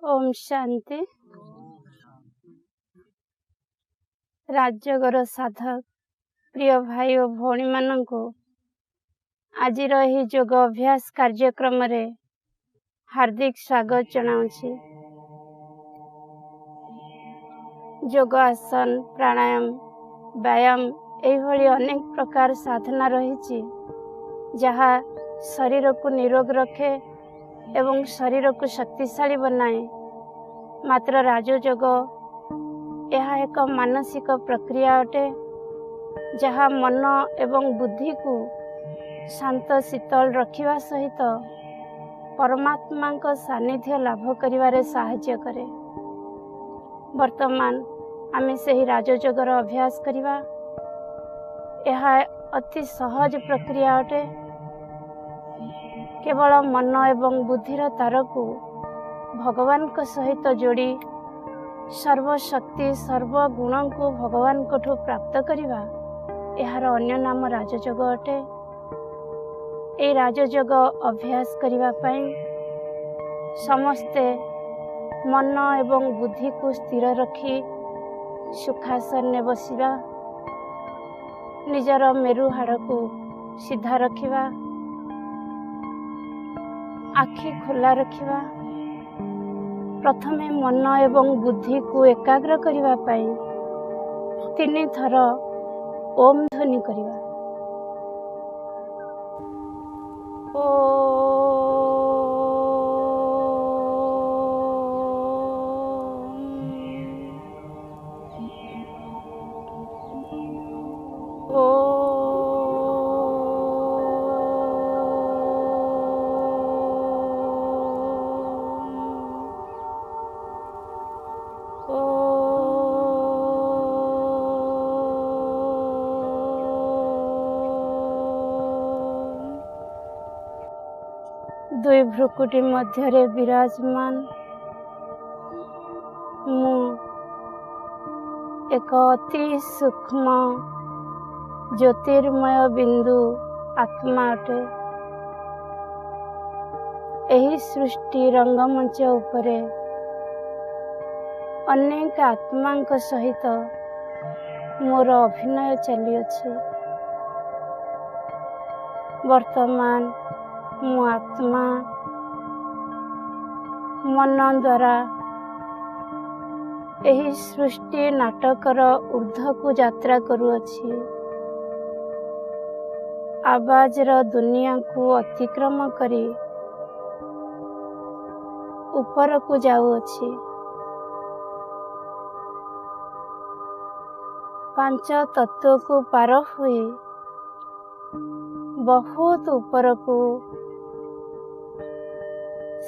ओम शांति। राजयोगर साधक प्रिय भाई और भौणी मानंको आज योग अभ्यास कार्यक्रम रे हार्दिक स्वागत जनाऊँछि। योग आसन, प्राणायाम, व्यायाम एभली अनेक प्रकार साधना रही जहा शरीर को निरोग रखे एवं शरीर को शक्तिशाली बनाए। मात्र राजयोग यह एक मानसिक प्रक्रिया अटे जहा मन एवं बुद्धि को शांत शीतल रखिवा सहित परमात्मा का सानिध्य लाभ करिवारे साहाय्य करे। वर्तमान आमे सही राजयोगर अभ्यास करिवा। यह अति सहज प्रक्रिया अटे। केवल मन एवं बुद्धिर तार को भगवान को सहित जोड़ी सर्वशक्ति सर्वगुण को भगवान को प्राप्त करिवा यार अन्य नाम राजयोग अटे। ए राजयोग अभ्यास करिवा पई समस्ते मन एवं बुद्धि को स्थिर रखी सुखासन में बसिवा, निजर मेरु हाड़ को सीधा रखिवा, आखि खोला रखिवा। प्रथमे मन एवं बुद्धि को एकाग्र करिवा पई 3 थर ओम ध्वनि करिवा। दुई भ्रुकुटी मध्य विराजमान मु एक अति सूक्ष्म ज्योतिर्मय बिंदु आत्मा अटे। एही सृष्टि रंगमंच उपरे अनेक आत्मा सहित मोर अभिनय चली अछि। वर्तमान मु आत्मा मन द्वारा एही सृष्टि नाटकर ऊर्ध्व को यात्रा करुअछि। आवाज र दुनिया को अतिक्रम करी ऊपर को जाउअछि। 5 तत्व को पार हुई बहुत ऊपर को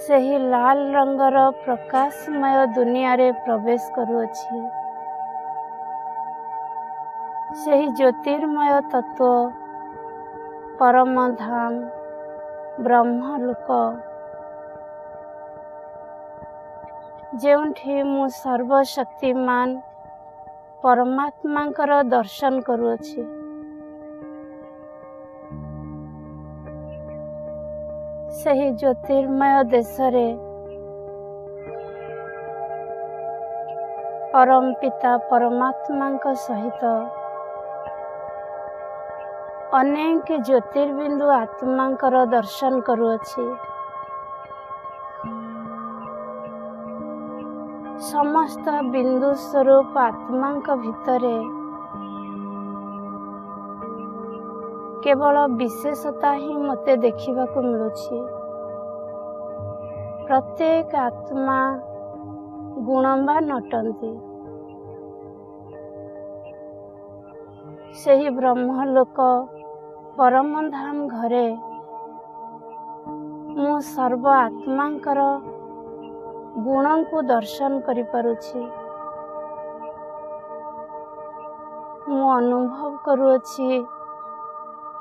सही लाल रंगर प्रकाशमय दुनिया रे प्रवेश करुअछि। सही ज्योतिर्मय तत्व परम धाम ब्रह्मलोक जेउठी मु सर्वशक्तिमान परमात्मा दर्शन करुअछि। सही ज्योतिर्मय देश रे परम पिता परमात्मा सहित अनेक ज्योतिर्बिंदु आत्मा दर्शन करुअछि। समस्त बिंदु स्वरूप आत्मा भितरे केवल विशेषता ही मते देखिबा को मिलुछि। प्रत्येक आत्मा गुणवान अटंती। सही ब्रह्मलोक परम धाम घरे मु सर्व आत्मांकर गुण को दर्शन करि पारुछि। मु अनुभव करुछि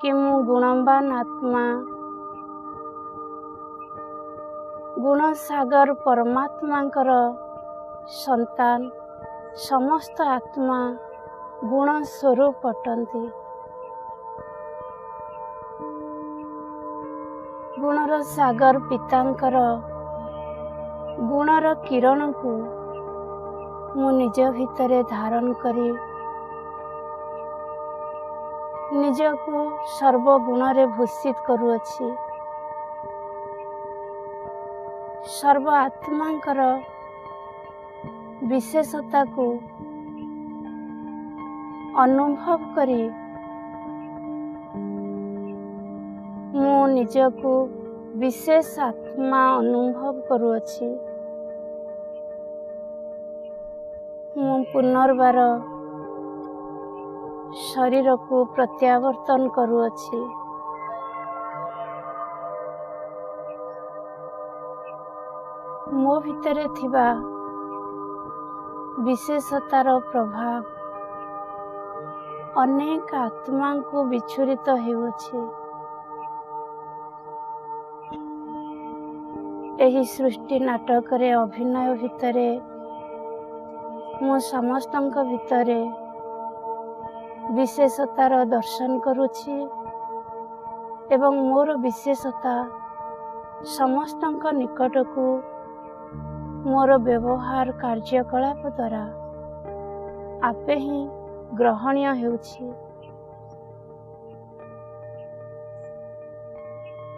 कि मु गुणवान आत्मा गुण सागर परमात्मांकर संतान। समस्त आत्मा गुण स्वरूप अटंती। गुणर सागर पितांकर गुणर किरण को मु निज भितरे धारण करी निज को सर्वगुण रे भूषित करुअछि। सर्व आत्मांकर विशेषता को अनुभव करी मु निज को विशेष आत्मा अनुभव करुअछि। मु पुनर्बार शरीर को प्रत्यावर्तन करुअछि। मो भितरे थिबा विशेषतार प्रभाव अनेक आत्मा को विचुरित हेउछि। एही सृष्टि नाटक रे अभिनय भितरे मु समस्तंक भितरे विशेषतार दर्शन करुछि एवं मोर विशेषता समस्तंक निकट को मोर व्यवहार कार्यकलाप द्वारा आपे ही ग्रहणीय हेउछि।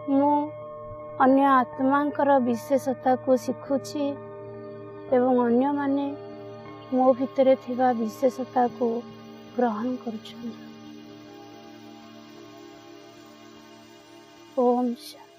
मु अन्य आत्मांकर विशेषता को शिखुछि एवं अन्य माने मो भितरे थिबा विशेषता को ग्रहण करुछन्। ओम शांति।